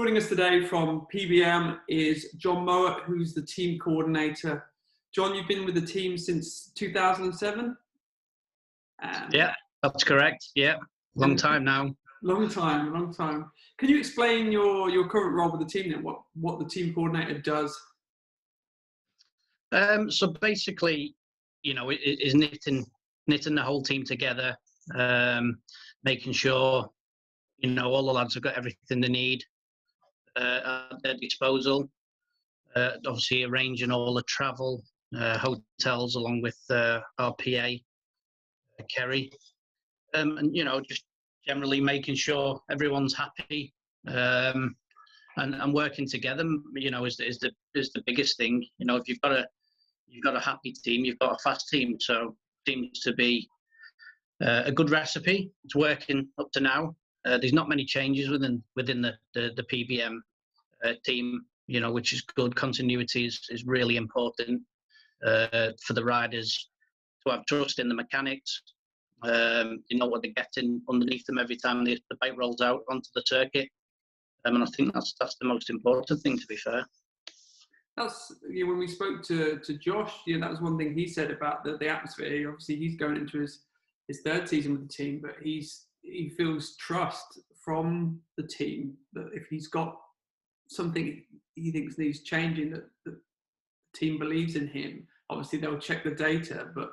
joining us today from PBM is John Mowatt, who's the team coordinator. John, you've been with the team since 2007? Yeah, that's correct. Yeah, long time now. Long time. Can you explain your current role with the team and what the team coordinator does? So basically, you know, it is knitting the whole team together, making sure, you know, all the lads have got everything they need at their disposal. Obviously, arranging all the travel, hotels, along with our PA, Kerry, and you know, just generally making sure everyone's happy, and working together. You know, is the biggest thing. You know, if you've got a happy team, you've got a fast team. So seems to be a good recipe. It's working up to now. There's not many changes within the PBM team, you know, which is good. Continuity is really important for the riders to have trust in the mechanics. You know what they're getting underneath them every time the bike rolls out onto the circuit. And I think that's the most important thing, to be fair. That's, you know, when we spoke to Josh, you know, that was one thing he said about the atmosphere. Obviously, he's going into his third season with the team, but he feels trust from the team that if he's got something he thinks needs changing, that the team believes in him. Obviously, they'll check the data, but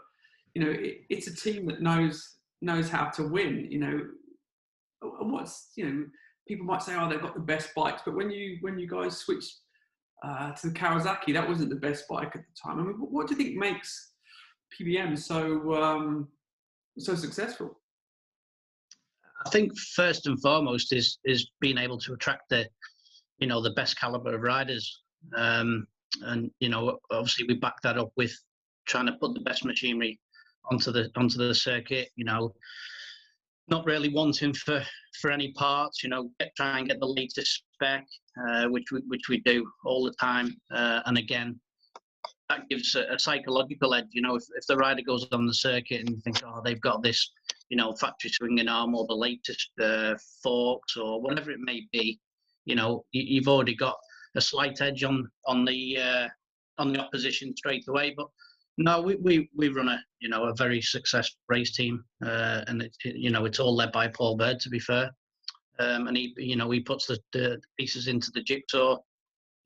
you know, it's a team that knows how to win. You know, and what's, you know, people might say, oh, they've got the best bikes, but when you guys switched to the Kawasaki, that wasn't the best bike at the time. I mean, what do you think makes PBM so successful? I think first and foremost is being able to attract the best caliber of riders, and you know, obviously we back that up with trying to put the best machinery onto the circuit. You know, not really wanting for any parts. You know, try and get the latest spec, which we do all the time, and again, that gives a psychological edge. You know, if the rider goes on the circuit and you think, oh, they've got this, you know, factory swinging arm or the latest forks or whatever it may be, you know, you've already got a slight edge on the opposition straight away. But no, we run a very successful race team, and it's all led by Paul Bird, to be fair, and he puts the pieces into the jigsaw,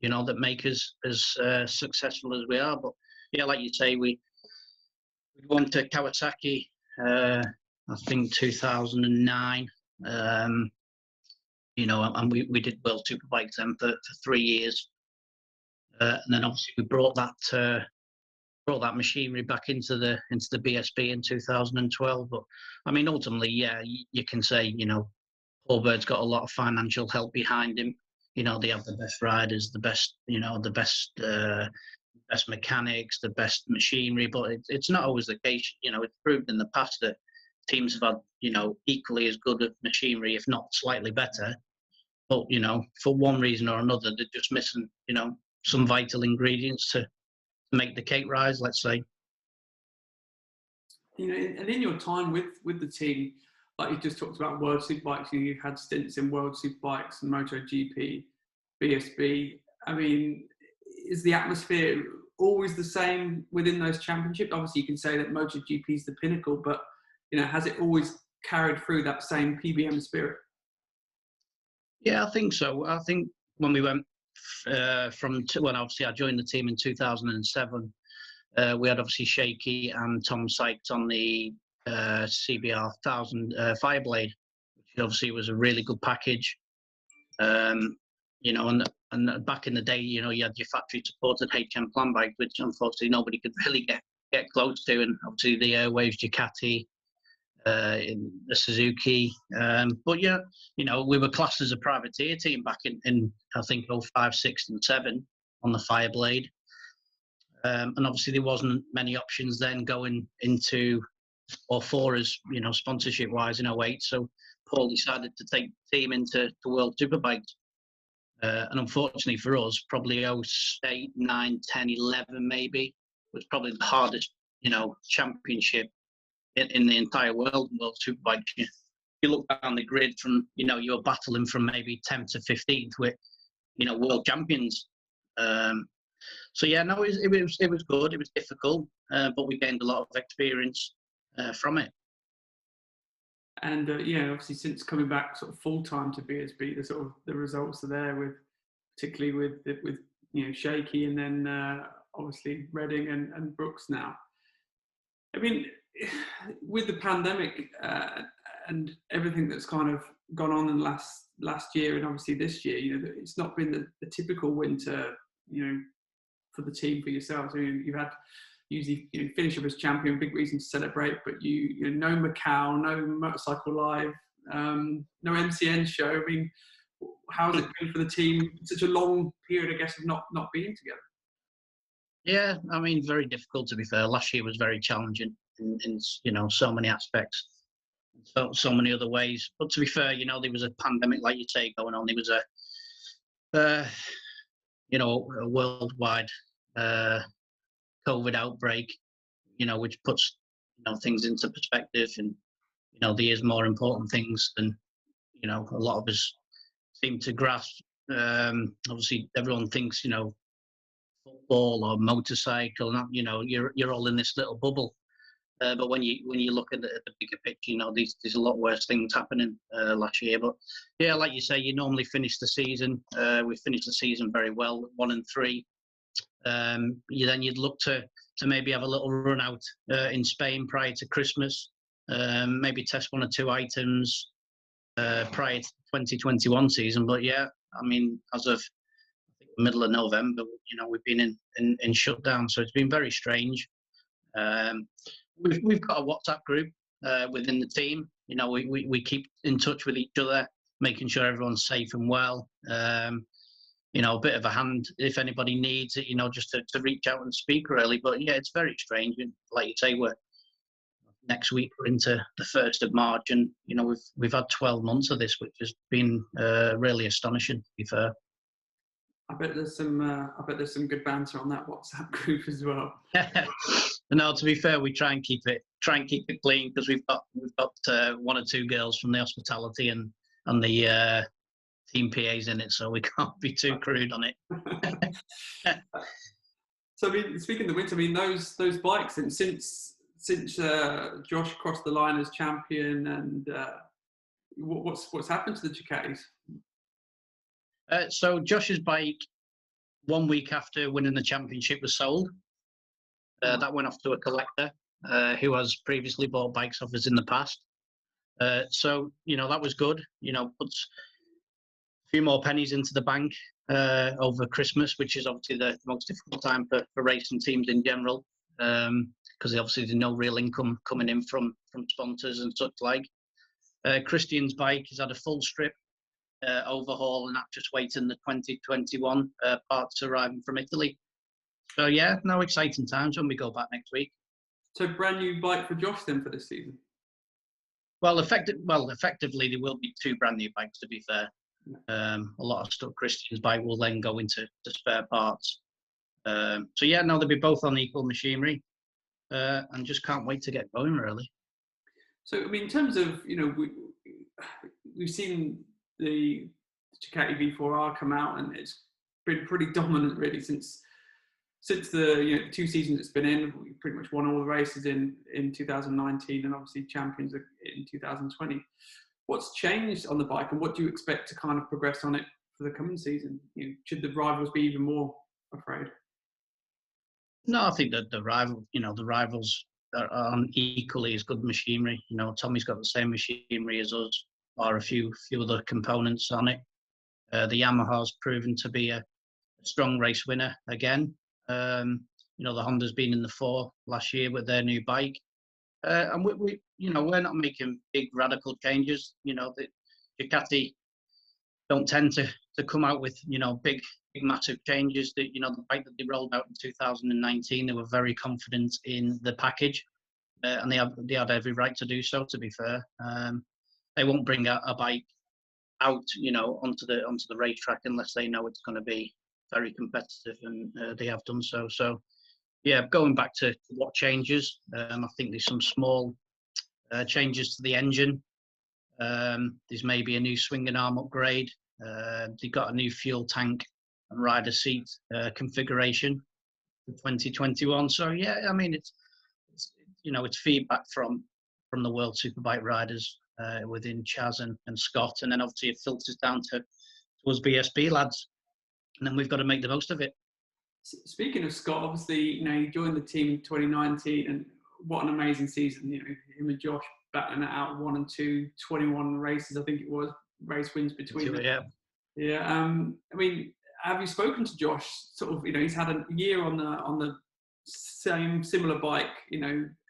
you know, that make us as successful as we are. But yeah, like you say, we went to Kawasaki, I think 2009, you know, and we did World Superbikes then for 3 years, and then obviously we brought that machinery back into the BSB in 2012. But I mean, ultimately, yeah, you can say, you know, Paul Bird's got a lot of financial help behind him. You know, they have the best riders, the best mechanics, the best machinery, but it's not always the case. You know, it's proved in the past that teams have had, you know, equally as good of machinery, if not slightly better. But, you know, for one reason or another, they're just missing, you know, some vital ingredients to make the cake rise, let's say. You know, and in your time with the team, like you just talked about World Superbikes, you've had stints in World Superbikes and MotoGP, BSB. I mean, is the atmosphere always the same within those championships? Obviously, you can say that MotoGP is the pinnacle, but, you know, has it always carried through that same PBM spirit? Yeah, I think so. I think when we went when obviously I joined the team in 2007, we had obviously Shaky and Tom Sykes on the CBR 1000 Fireblade, which obviously was a really good package. You know, and back in the day, you know, you had your factory supported HM plan bike, which unfortunately nobody could really get close to, and obviously the Airwaves Ducati, in the Suzuki. But yeah, you know, we were classed as a privateer team back in I think 05, 6 and 7 on the Fireblade. And obviously there wasn't many options then going into or for us, you know, sponsorship wise in 08. So Paul decided to take the team into the World Superbikes. And unfortunately for us, probably 08, 9, 10, 11 maybe was probably the hardest, you know, championship in the entire world Superbike. You look down the grid from, you know, you're battling from maybe 10th to 15th with world champions. So yeah, no, it was good. It was difficult, but we gained a lot of experience from it. And obviously since coming back sort of full time to BSB, the results are there particularly with Shaky, and then obviously Redding and Brookes now. I mean, with the pandemic and everything that's kind of gone on in the last year, and obviously this year, it's not been the typical winter, for the team, for yourselves. I mean, you've had usually finish up as champion, big reason to celebrate, but no Macau, no Motorcycle Live, no MCN show. I mean, how's it been for the team? Such a long period, I guess, of not being together. Yeah, I mean, very difficult, to be fair. Last year was very challenging in so many aspects, so many other ways. But to be fair, there was a pandemic, like you say, going on. There was a worldwide COVID outbreak, which puts things into perspective, and there is more important things than a lot of us seem to grasp. Obviously, everyone thinks football or motorcycle, and you're all in this little bubble. But when you look at the bigger picture, there's a lot worse things happening last year. But yeah, like you say, you normally finish the season. We finished the season very well, 1-3. You'd look to maybe have a little run out in Spain prior to Christmas. Maybe test 1 or 2 items prior to the 2021 season. But yeah, I mean, as of the middle of November, we've been in shutdown, so it's been very strange. We've got a WhatsApp group within the team. We keep in touch with each other, making sure everyone's safe and well. A bit of a hand if anybody needs it, just to reach out and speak, really. But yeah, it's very strange. And like you say, next week we're into the 1st of March, and we've had 12 months of this, which has been really astonishing, to be fair. I bet there's some good banter on that WhatsApp group as well. No, to be fair, we try and keep it clean, because we've got 1 or 2 girls from the hospitality and the team PAs in it, so we can't be too crude on it. So, I mean, speaking of the winter, I mean, those bikes, and since Josh crossed the line as champion, and what's happened to the Ducatis? So Josh's bike, 1 week after winning the championship, was sold. That went off to a collector who has previously bought bikes off us in the past. So that was good. Puts a few more pennies into the bank over Christmas, which is obviously the most difficult time for racing teams in general, because obviously there's no real income coming in from sponsors and such like. Christian's bike has had a full strip overhaul, and that's just waiting the 2021 parts arriving from Italy. So yeah, no, exciting times when we go back next week. So brand new bike for Josh then for this season? Well, effectively there will be 2 brand new bikes, to be fair. A lot of stuff Christian's bike will then go into the spare parts. So yeah, no, they'll be both on equal machinery, and just can't wait to get going, really. So I mean, in terms of we've seen the Ducati V4R come out, and it's been pretty dominant really since the 2 seasons it's been in. We pretty much won all the races in 2019, and obviously champions in 2020. What's changed on the bike, and what do you expect to kind of progress on it for the coming season? Should the rivals be even more afraid? No, I think that the rivals are on equally as good machinery. Tommy's got the same machinery as us, or a few other components on it. The Yamaha's proven to be a strong race winner again. The Honda's been in the 4 last year with their new bike, and we're not making big radical changes. The Ducati don't tend to come out with big massive changes. The bike that they rolled out in 2019, they were very confident in the package, and they had every right to do so, to be fair. They won't bring a bike out onto the racetrack unless they know it's going to be very competitive, and they have done so. So yeah, going back to what changes, I think there's some small changes to the engine. There's maybe a new swing and arm upgrade, They got a new fuel tank and rider seat configuration for 2021. So yeah, I mean it's it's feedback from the World Superbike riders within Chaz and Scott, and then obviously it filters down to us BSB lads, and then we've got to make the most of it. Speaking of Scott, obviously, he joined the team in 2019, and what an amazing season. Him and Josh battling it out 1 and 2, 21 races, I think it was, race wins between them. Yeah. Yeah. I mean, have you spoken to Josh? Sort of, he's had a year on the similar bike.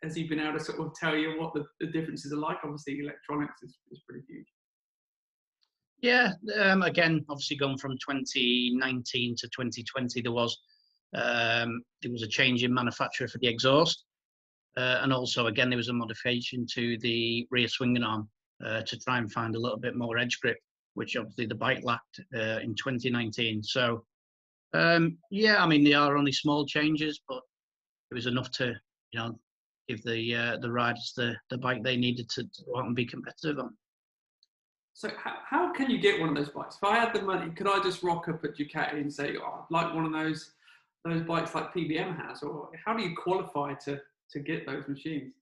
Has he been able to sort of tell you what the differences are like? Obviously, electronics is pretty huge. Yeah. Again, obviously, going from 2019 to 2020, there was a change in manufacturer for the exhaust, and also again there was a modification to the rear swinging arm to try and find a little bit more edge grip, which obviously the bike lacked in 2019. So yeah, I mean, they are only small changes, but it was enough to give the riders the bike they needed to go out and be competitive on. So how can you get one of those bikes? If I had the money, could I just rock up at Ducati and say, I'd like one of those bikes like PBM has? Or how do you qualify to get those machines?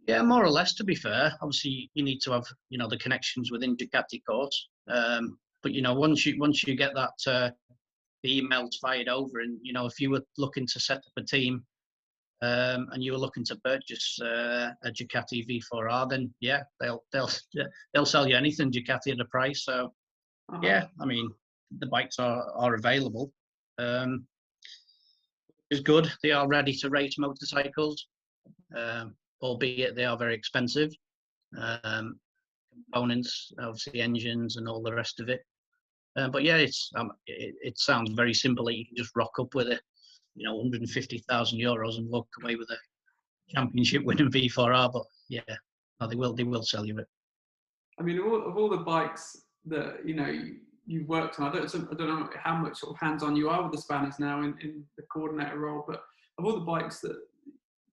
Yeah, more or less, to be fair. Obviously, you need to have, the connections within Ducati course. But, once you get that, the emails fired over and, if you were looking to set up a team and you were looking to purchase a Ducati V4R, then yeah, they'll sell you anything Ducati at a price. So yeah, I mean, the bikes are available. It's good. They are ready to race motorcycles, albeit they are very expensive. Components, obviously engines and all the rest of it. But yeah, it sounds very simple. That you can just rock up with it. 150,000 euros and walk away with a championship winning V4R. But yeah, no, they will sell you it. I mean, of all the bikes that you've worked on, I don't know how much sort of hands-on you are with the Spanners now in the coordinator role, but of all the bikes that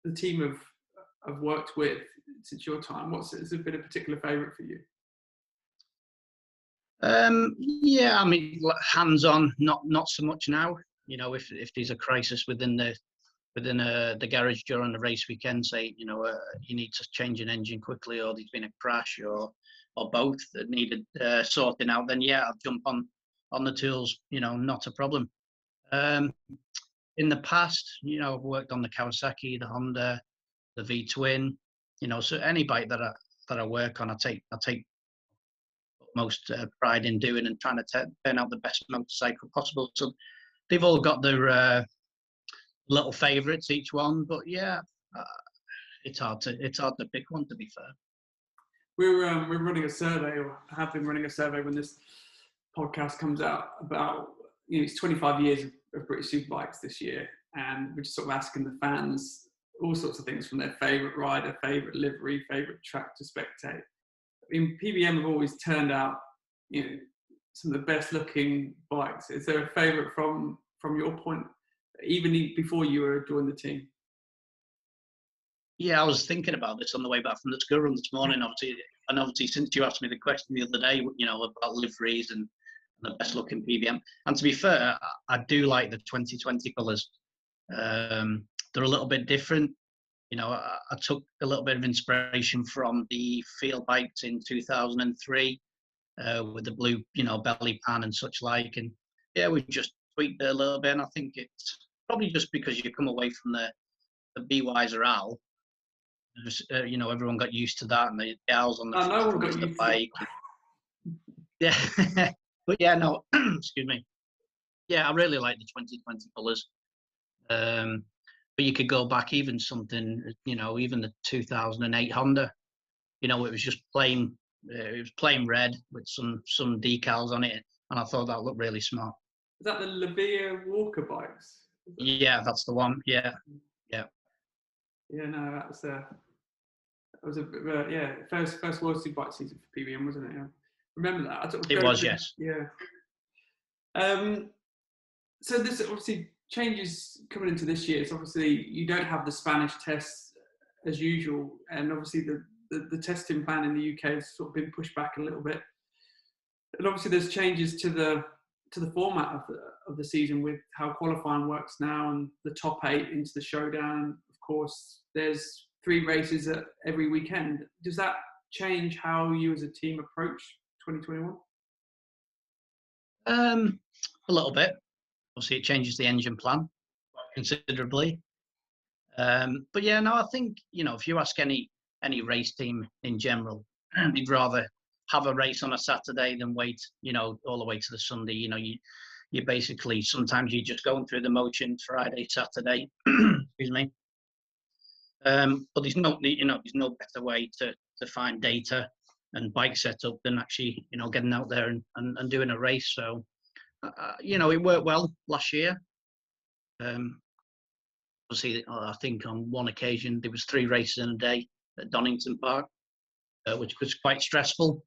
the team have worked with since your time, has there been a particular favourite for you? Yeah, I mean, hands-on, not so much now. If there's a crisis within the garage during the race weekend, say you need to change an engine quickly, or there's been a crash, or both that needed sorting out, then yeah, I'll jump on the tools. Not a problem. In the past, I've worked on the Kawasaki, the Honda, the V-twin. So any bike that I work on, I take most pride in doing and trying to turn out the best motorcycle possible. So they've all got their little favourites, each one. But yeah, it's hard to pick one, to be fair. We're running a survey, or have been running a survey when this podcast comes out, about it's 25 years of British Superbikes this year, and we're just sort of asking the fans all sorts of things, from their favourite rider, favourite livery, favourite track to spectate. I mean, PBM have always turned out some of the best looking bikes. Is there a favourite from your point, even before you were joined the team? Yeah, I was thinking about this on the way back from the school run this morning. Obviously, since you asked me the question the other day, about liveries and the best looking PBM. And to be fair, I do like the 2020 colours. They're a little bit different. I took a little bit of inspiration from the field bikes in 2003 with the blue, belly pan and such like. And yeah, we just tweaked it a little bit. And I think it's probably just because you come away from the B-Wiser Al. Everyone got used to that, and the owls on the front of the bike. Yeah, but yeah, no, excuse me. Yeah, I really like the 2020 colours. But you could go back even something, even the 2008 Honda. It was just plain. It was plain red with some decals on it, and I thought that looked really smart. Is that the Levia Walker bikes? Yeah, that's the one. Yeah. Yeah, no, that was a first World Superbike season for PBM, wasn't it? Yeah. Remember that? It was, yes. Yeah. So there's obviously changes coming into this year. So obviously you don't have the Spanish tests as usual, and obviously the testing plan in the UK has sort of been pushed back a little bit. And obviously, there's changes to the format of the season with how qualifying works now and the top 8 into the showdown. Of course, there's 3 races every weekend. Does that change how you as a team approach 2021? A little bit. Obviously, it changes the engine plan considerably. But yeah, no, I think, if you ask any race team in general, they'd rather have a race on a Saturday than wait, all the way to the Sunday. You basically, sometimes you're just going through the motions Friday, Saturday, excuse me. But there's no better way to find data and bike setup than actually, getting out there and doing a race. So, it worked well last year. Obviously, I think on one occasion there was 3 races in a day at Donington Park, which was quite stressful.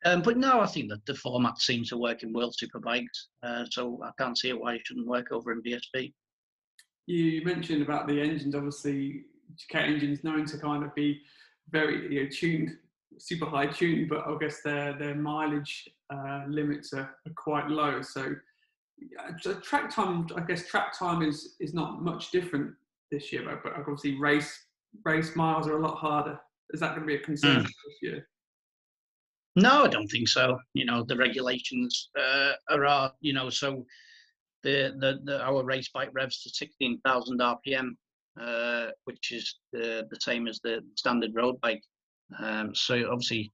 But no, I think that the format seems to work in World Superbikes, so I can't see why it shouldn't work over in BSB. You mentioned about the engines. Obviously, Ducati engines known to kind of be very tuned, super high tuned, but I guess their mileage limits are quite low. So track time, I guess track time is not much different this year, but obviously race miles are a lot harder. Is that going to be a concern this year? No, I don't think so. The regulations are, so our race bike revs to 16,000 RPM, which is the same as the standard road bike. So obviously,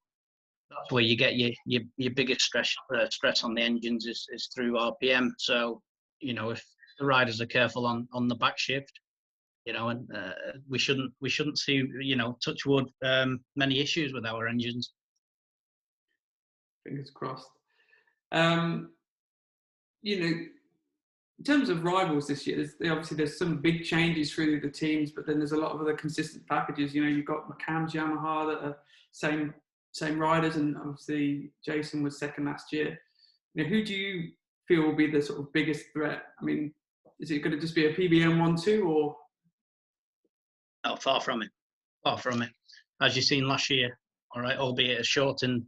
that's where you get your biggest stress on the engines is through RPM. So, if the riders are careful on the back shift, and we shouldn't see, touch wood, many issues with our engines. Fingers crossed. In terms of rivals this year, there's some big changes through the teams, but then there's a lot of other consistent packages. You've got McCann's Yamaha that are same riders, and obviously Jason was second last year. Who do you feel will be the sort of biggest threat? I mean, is it going to just be a PBM 1-2 or? Oh, far from it. Far from it. As you've seen last year, all right, albeit a shortened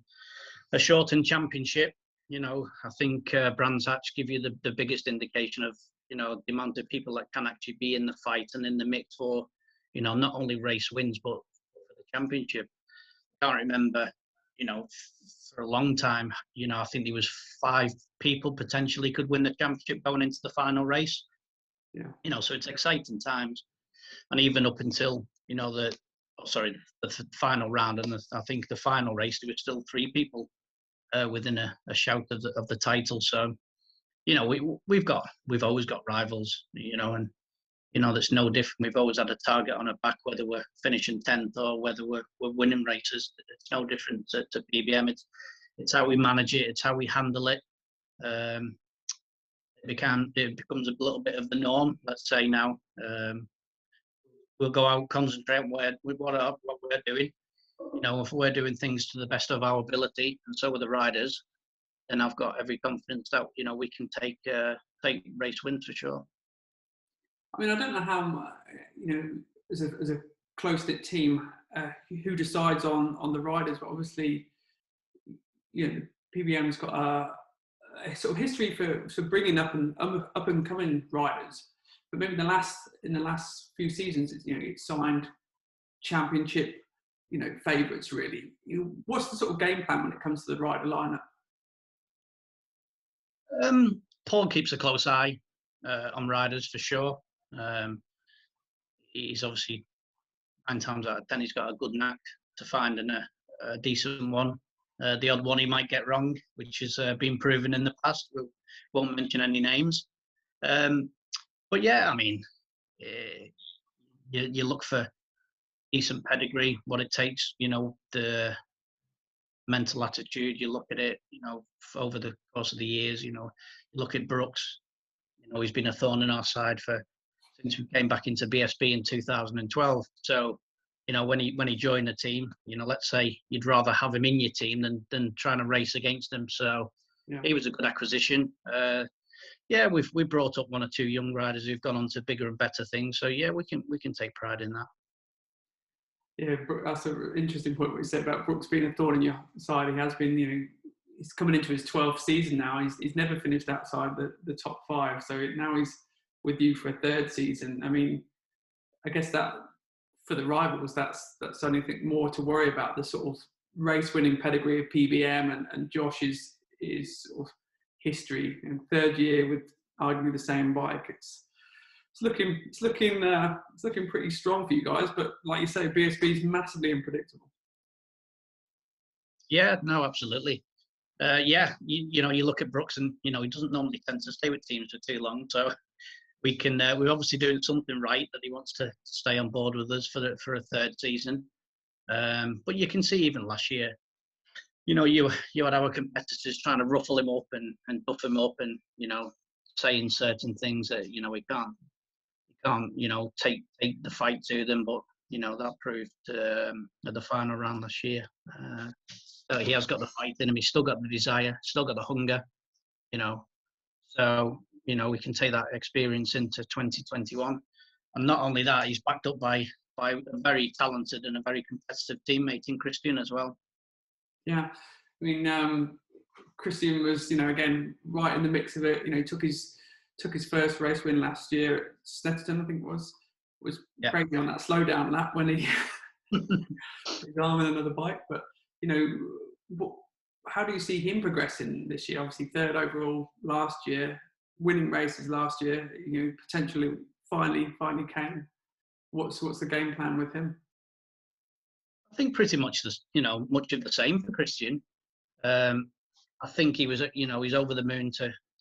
championship. I think Brands Hatch give you the biggest indication of, the amount of people that can actually be in the fight and in the mix for, not only race wins, but for the championship. I can't remember, for a long time, I think there was 5 people potentially could win the championship going into the final race. Yeah. So it's exciting times. And even up until, the final round, and I think the final race, there were still 3 people within a shout of the title. So, we've always got rivals, and that's no different. We've always had a target on our back, whether we're finishing 10th or whether we're winning races. It's no different to PBM. It's how we manage it. It's how we handle it. It becomes a little bit of the norm. Let's say now, we'll go out, concentrate on what we're doing. If we're doing things to the best of our ability, and so are the riders, then I've got every confidence that we can take race wins for sure. I mean, I don't know how as a close-knit team who decides on the riders, but obviously, PBM's got a sort of history for bringing up and coming riders, but maybe in the last few seasons, it's signed championship favourites really. What's the sort of game plan when it comes to the rider lineup? Paul keeps a close eye on riders for sure. He's obviously 9 times out of 10 he's got a good knack to finding a decent one. The odd one he might get wrong, which has been proven in the past. We won't mention any names. But yeah, I mean, you look for decent pedigree, what it takes, the mental attitude. You look at it, over the course of the years. You look at Brookes. He's been a thorn in our side since we came back into BSB in 2012. So, when he joined the team, let's say you'd rather have him in your team than trying to race against him. So, yeah. He was a good acquisition. We brought up 1 or 2 young riders who've gone on to bigger and better things. So yeah, we can take pride in that. Yeah, that's an interesting point what you said about Brookes being a thorn in your side. He has been, he's coming into his 12th season now. He's never finished outside the top 5. So now he's with you for a 3rd season. I mean, I guess that for the rivals, that's something more to worry about, the sort of race-winning pedigree of PBM and Josh's sort of history. And 3rd year with arguably the same bike. It's looking pretty strong for you guys. But like you say, BSB is massively unpredictable. Yeah, no, absolutely. You look at Brookes, and he doesn't normally tend to stay with teams for too long. So we're obviously doing something right that he wants to stay on board with us for a 3rd season. But you can see even last year, you had our competitors trying to ruffle him up and buff him up, and saying certain things that he can't take the fight to them. But that proved at the final round last year. He has got the fight in him. He's still got the desire, still got the hunger. So we can take that experience into 2021. And not only that, he's backed up by a very talented and a very competitive teammate in Christian as well. Yeah, I mean, Christian was, again, right in the mix of it. He took his first race win last year at Snetterton, I think it was crazy on that slowdown lap when he his arm in another bike. But how do you see him progressing this year? Obviously, 3rd overall last year, winning races last year. Potentially finally came. What's the game plan with him? I think pretty much much of the same for Christian. I think he was, he's over the moon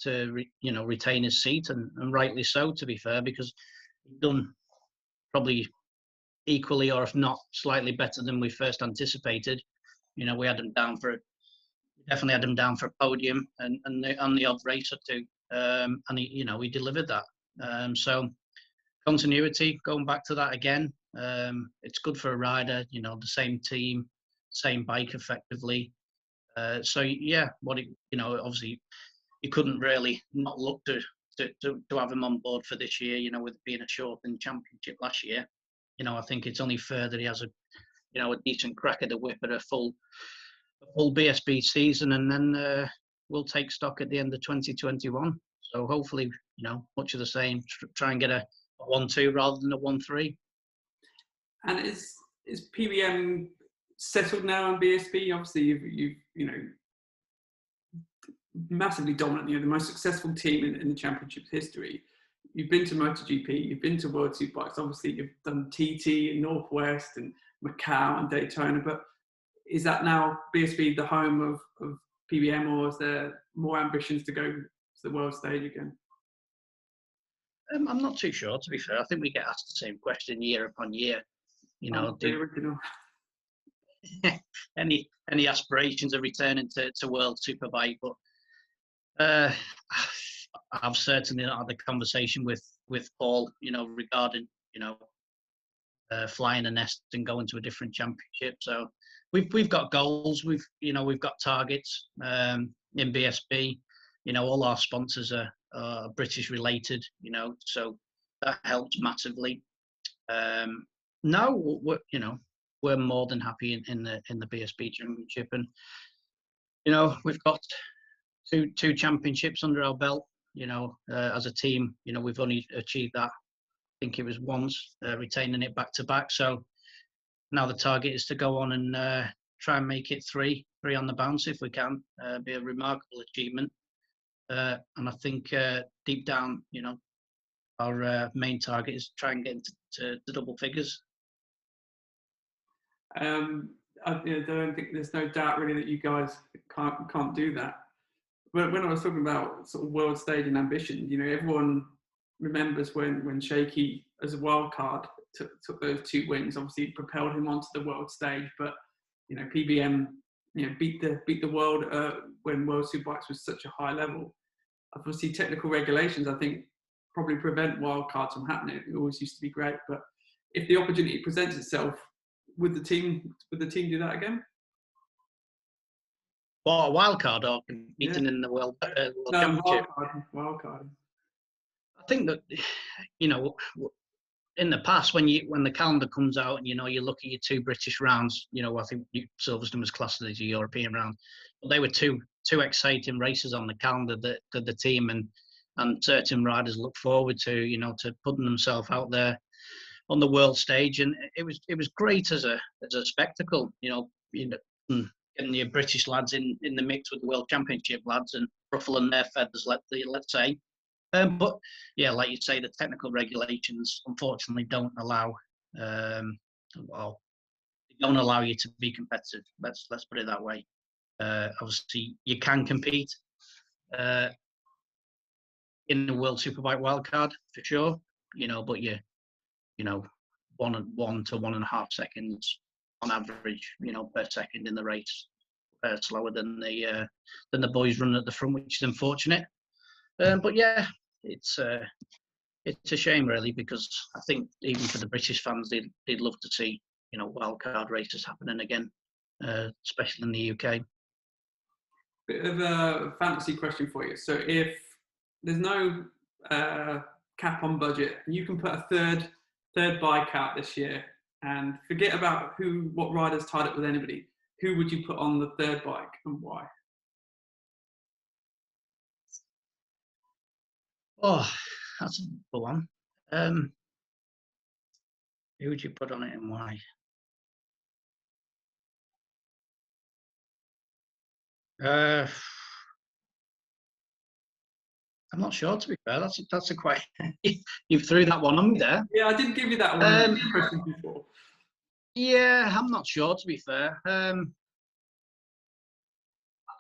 to retain his seat, and rightly so, to be fair, because he's done probably equally, or if not slightly better than we first anticipated. We had him down definitely had him down for a podium and the odd race or two, and he delivered that. So continuity, going back to that again, it's good for a rider. The same team, same bike, effectively. So yeah, obviously you couldn't really not look to have him on board for this year. With being a shortened championship last year, I think it's only fair that he has a decent crack at the whip at a full BSB season, and then we'll take stock at the end of 2021. So hopefully, much of the same. Try and get a 1-2 rather than a 1-3. And is PBM settled now on BSB? Obviously, you've massively dominant, the most successful team in the championship's history. You've been to MotoGP, you've been to World Superbikes. Obviously, you've done TT and Northwest and Macau and Daytona. But is that now BSB the home of PBM, or is there more ambitions to go to the world stage again? I'm not too sure, to be fair. I think we get asked the same question year upon year. Any aspirations of returning to World Superbike? But I've certainly not had a conversation with Paul, regarding flying a nest and going to a different championship. So we've got goals. We've got targets in BSB. All our sponsors are British related. So that helps massively. No, we're more than happy in the BSB championship, and we've got two championships under our belt. As a team, we've only achieved that, I think it was once, retaining it back to back. So now the target is to go on and try and make it three on the bounce if we can. Be a remarkable achievement. And I think deep down, our main target is to try and get into double figures. I don't think there's no doubt really that you guys can't do that. When I was talking about sort of world stage and ambition, everyone remembers when Shaky, as a wild card, took those 2 wins. Obviously, it propelled him onto the world stage. But PBM, beat the world when World Superbikes was such a high level. Obviously, technical regulations, I think, probably prevent wild cards from happening. It always used to be great, but if the opportunity presents itself, would the team do that again? Or a wild card, or competing in the world championship? Wild card. I think that in the past, when the calendar comes out and you look at your 2 British rounds, I think Silverstone was classed as a European round, but they were two two exciting races on the calendar that the team and certain riders look forward to, you know, to putting themselves out there on the world stage. And it was great as a spectacle, you know, getting the British lads in the mix with the World Championship lads and ruffling their feathers, let's say. But yeah, like you say, the technical regulations unfortunately don't allow, well, they don't allow you to be competitive. Let's put it that way. Obviously, you can compete in the World Superbike wildcard for sure, you know, but you know, 1 to 1.5 seconds on average, you know, per second in the race, slower than the boys running at the front, which is unfortunate. But yeah, it's a shame really, because I think even for the British fans, they'd love to see, you know, wildcard races happening again, especially in the UK. Bit of a fantasy question for you. So if there's no cap on budget, and you can put a third bike out this year, and forget about what riders tied up with anybody, who would you put on the third bike and why? Oh, that's a good one. Who would you put on it and why? I'm not sure, to be fair. That's a quite. You threw that one on me there. Yeah, I did give you that one question before. Yeah, I'm not sure, to be fair. I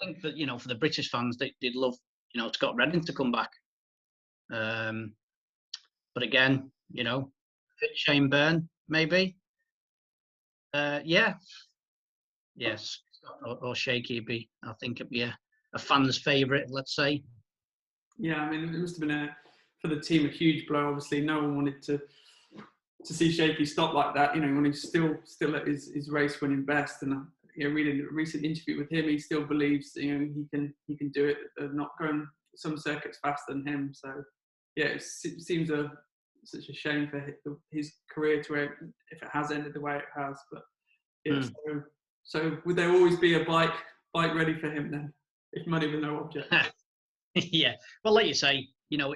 think that, you know, for the British fans, they'd love, you know, Scott Redding to come back. But again, you know, Shane Byrne, maybe. Yeah. Yes. Or Shaky I think it'd be a fan's favourite, let's say. Yeah, I mean, it must have been for the team a huge blow. Obviously, no one wanted to see Shaky stop like that. You know, when he's still at his race winning best. And you know, reading a recent interview with him, he still believes, you know, he can do it. They're not going some circuits faster than him. So yeah, it seems such a shame for his career to if it has ended the way it has. But yeah, so would there always be a bike ready for him then, if money was no object? Yeah, well, like you say, you know,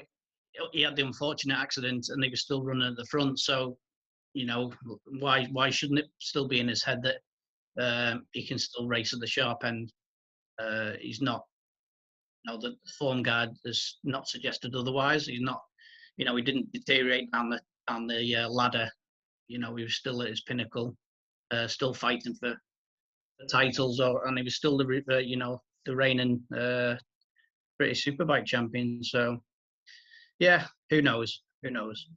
he had the unfortunate accident and he was still running at the front. So, you know, why shouldn't it still be in his head that he can still race at the sharp end? He's not, you know, the form guide has not suggested otherwise. He's not, you know, he didn't deteriorate down the ladder. You know, he was still at his pinnacle, still fighting for the titles, and he was still the reigning British Superbike champion. So, yeah, who knows? Who knows?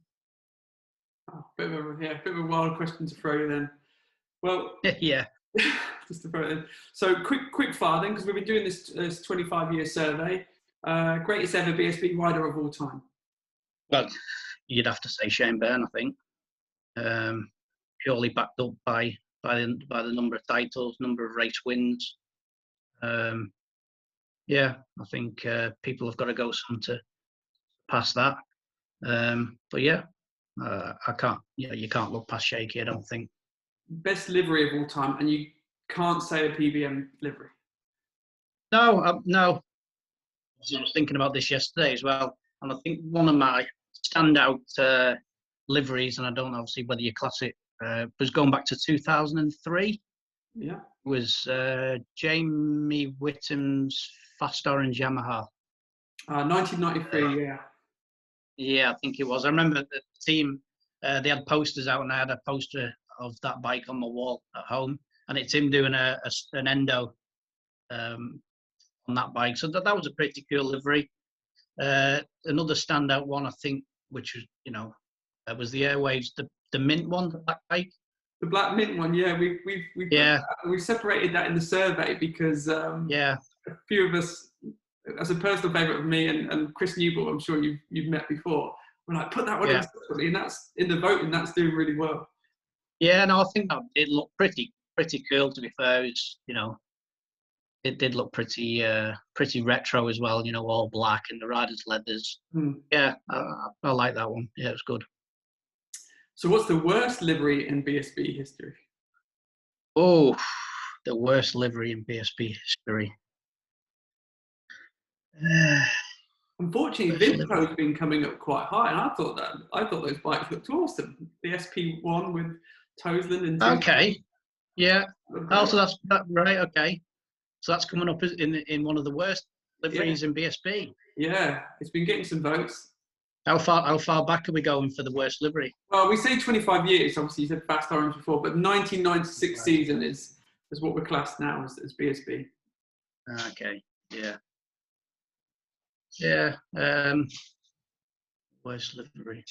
Oh, bit of a wild question to throw you then. Well, yeah. Just to throw it in. So quick fire then, because we've been doing this 25-year survey. Greatest ever BSB rider of all time? Well, you'd have to say Shane Byrne, I think. Purely backed up by the number of titles, number of race wins. Yeah, I think people have got to go some to pass that. But yeah, I can't. You know, you can't look past Shaky, I don't think. Best livery of all time, and you can't say a PBM livery. No, no. I was thinking about this yesterday as well, and I think one of my standout liveries, and I don't know obviously whether you class it, was going back to 2003. Yeah. Was Jamie Whittam's Fast Orange Yamaha. 1993, yeah. Yeah, I think it was. I remember the team, they had posters out, and I had a poster of that bike on my wall at home, and it's him doing an endo on that bike. So that was a pretty cool livery. Another standout one, I think, which was, you know, was the Airwaves, the mint one, the black bike. The black mint one, yeah. We separated that in the survey because a few of us, as a personal favourite of me and Chris Newbold, I'm sure you've met before. We're like, put that one in separately, and that's in the voting. That's doing really well. Yeah, no, I think that it looked pretty cool. To be fair, it's, you know, it did look pretty retro as well. You know, all black and the riders' leathers. Yeah, I like that one. Yeah, it was good. So, what's the worst livery in BSB history? Oh, the worst livery in BSB history. Unfortunately, Vimto's been coming up quite high, and I thought those bikes looked awesome. The SP-1 with Toseland and okay, yeah. Oh, so that's right. Okay, so that's coming up in one of the worst liveries in BSB. Yeah, it's been getting some votes. How far back are we going for the worst livery? Well, we say 25 years. Obviously, you said Fast Orange before, but 1996 season is what we're classed now as BSB. Okay, yeah. Worst livery.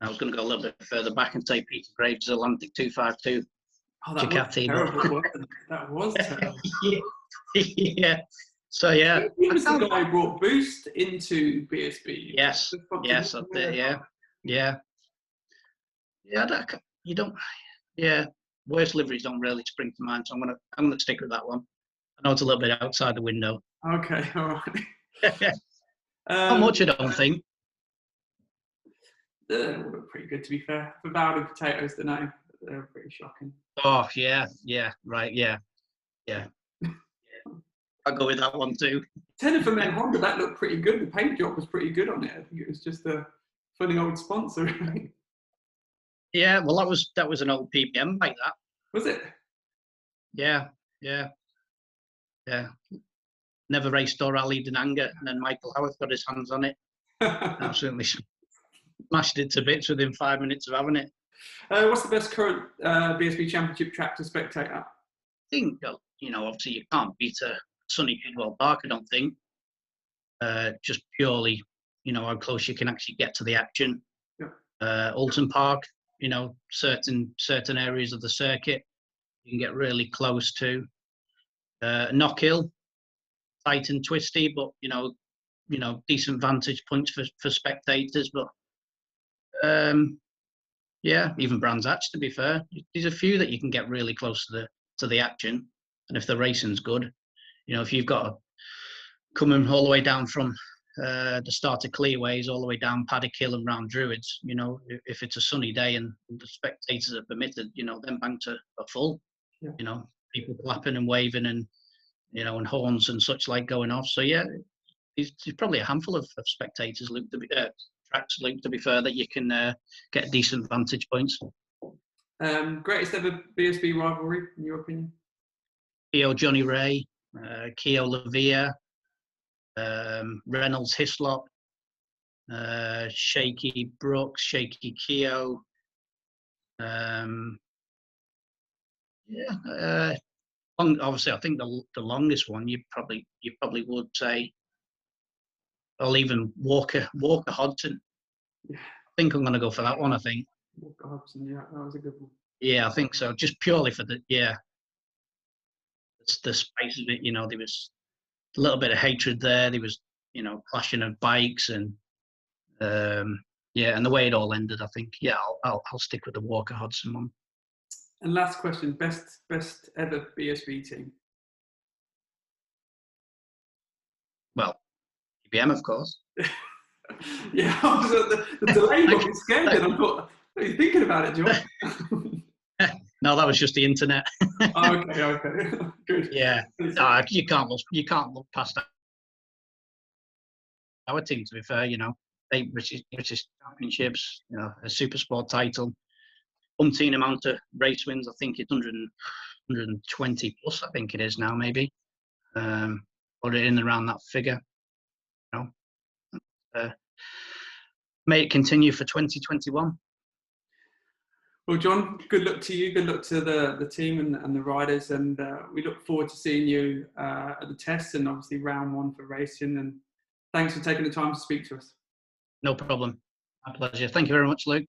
I was going to go a little bit further back and say Peter Graves' Atlantic 252. Oh, that Ducati, was terrible. That was terrible. Yeah. So yeah, He was the guy who brought Boost into BSB. Yes. Yeah. You don't. Yeah. Worst liveries don't really spring to mind, so I'm gonna stick with that one. I know it's a little bit outside the window. Okay, all right. Not much, I don't think. They look pretty good, to be fair. For Bowden potatoes, they're pretty shocking. Oh yeah, right, yeah. I'll go with that one too. Tenor for Men Honda, that looked pretty good. The paint job was pretty good on it. I think it was just a funny old sponsor. Yeah, well, that was an old PBM bike, that. Was it? Yeah. Never raced or rallied in anger, and then Michael Howarth got his hands on it. Absolutely smashed it to bits within 5 minutes of having it. What's the best current BSB Championship track to spectate at? I think, obviously you can't beat a sunny Kidwell Park, I don't think. Just purely, how close you can actually get to the action. Yeah. Alton Park, certain areas of the circuit you can get really close to. Knockhill, tight and twisty, but decent vantage points for spectators. But even Brands Hatch, to be fair, there's a few that you can get really close to the action, and if the racing's good, if you've got coming all the way down from the start of Clearways all the way down Paddock Hill and round Druids, if it's a sunny day and the spectators are permitted, then banks are full. Yeah. People clapping and waving and and horns and such like going off. So yeah, there's probably a handful of spectators tracks, to be fair, that you can get decent vantage points. Greatest ever BSB rivalry, in your opinion? Keogh Johnny Ray, Keogh Lavia, Reynolds Hislop, Shaky Brookes, Shaky Keogh. Obviously, I think the longest one you probably would say, or even Walker Hodgson. Yeah. I think I'm going to go for that one. I think Walker Hodgson, yeah, that was a good one. Yeah, I think so. Just purely for the space of it. There was a little bit of hatred there. There was clashing of bikes and and the way it all ended. I think I'll stick with the Walker Hodgson one. And last question, best ever BSB team? Well, PBM, of course. Yeah, the delay got me scared then. I thought, what are you thinking about it, John? No, that was just the internet. Okay. Good. Yeah. You can't look past our team, to be fair. 8 British championships, a super sport title, umpteen amount of race wins. I think it's 120 plus, I think it is now, maybe. Or in and around that figure. May it continue for 2021. Well, John, good luck to you. Good luck to the team and the riders. And we look forward to seeing you at the tests and obviously round 1 for racing. And thanks for taking the time to speak to us. No problem. My pleasure. Thank you very much, Luke.